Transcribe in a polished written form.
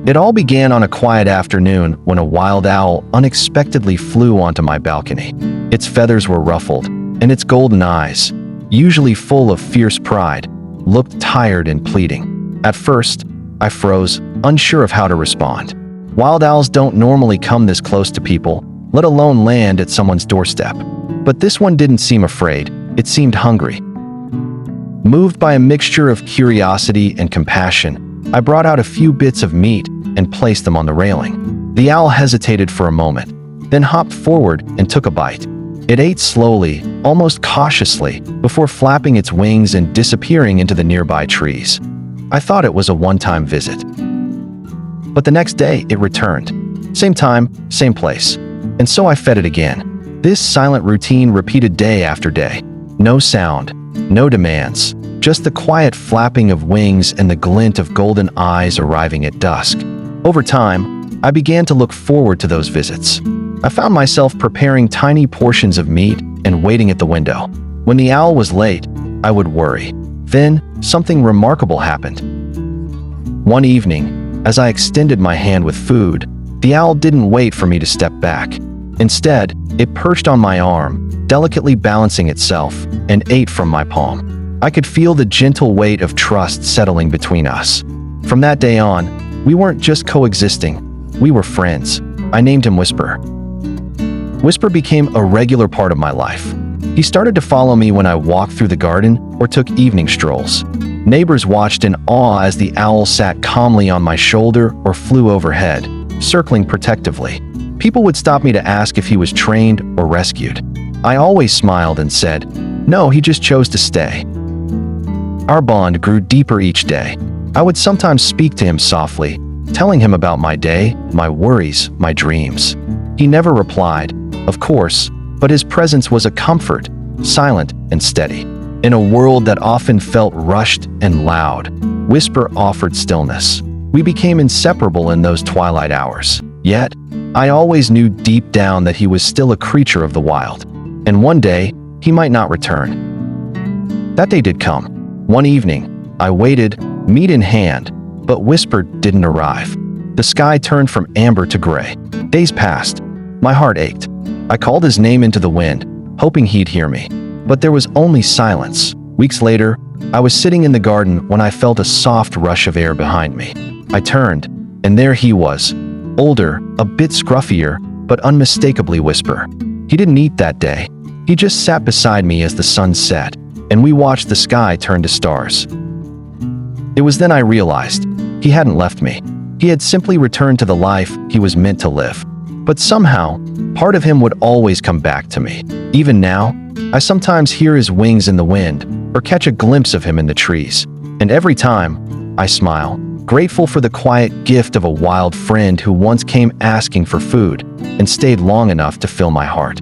It all began on a quiet afternoon when a wild owl unexpectedly flew onto my balcony. Its feathers were ruffled, and its golden eyes, usually full of fierce pride, looked tired and pleading. At first, I froze, unsure of how to respond. Wild owls don't normally come this close to people, let alone land at someone's doorstep. But this one didn't seem afraid, it seemed hungry. Moved by a mixture of curiosity and compassion, I brought out a few bits of meat and placed them on the railing. The owl hesitated for a moment, then hopped forward and took a bite. It ate slowly, almost cautiously, before flapping its wings and disappearing into the nearby trees. I thought it was a one-time visit. But the next day, it returned. Same time, same place. And so I fed it again. This silent routine repeated day after day. No sound, no demands, just the quiet flapping of wings and the glint of golden eyes arriving at dusk. Over time, I began to look forward to those visits. I found myself preparing tiny portions of meat and waiting at the window. When the owl was late, I would worry. Then, something remarkable happened. One evening, as I extended my hand with food, the owl didn't wait for me to step back. Instead, it perched on my arm, delicately balancing itself, and ate from my palm. I could feel the gentle weight of trust settling between us. From that day on, we weren't just coexisting, we were friends. I named him Whisper. Whisper became a regular part of my life. He started to follow me when I walked through the garden or took evening strolls. Neighbors watched in awe as the owl sat calmly on my shoulder or flew overhead, circling protectively. People would stop me to ask if he was trained or rescued. I always smiled and said, "No, he just chose to stay." Our bond grew deeper each day. I would sometimes speak to him softly, telling him about my day, my worries, my dreams. He never replied, of course, but his presence was a comfort, silent and steady. In a world that often felt rushed and loud, Whisper offered stillness. We became inseparable in those twilight hours. Yet, I always knew deep down that he was still a creature of the wild, and one day, he might not return. That day did come. One evening, I waited, meat in hand, but Whisper didn't arrive. The sky turned from amber to gray. Days passed. My heart ached. I called his name into the wind, hoping he'd hear me. But there was only silence. Weeks later, I was sitting in the garden when I felt a soft rush of air behind me. I turned, and there he was, older, a bit scruffier, but unmistakably Whisper. He didn't eat that day. He just sat beside me as the sun set, and we watched the sky turn to stars. It was then I realized he hadn't left me. He had simply returned to the life he was meant to live. But somehow, part of him would always come back to me. Even now, I sometimes hear his wings in the wind or catch a glimpse of him in the trees. And every time, I smile, grateful for the quiet gift of a wild friend who once came asking for food and stayed long enough to fill my heart.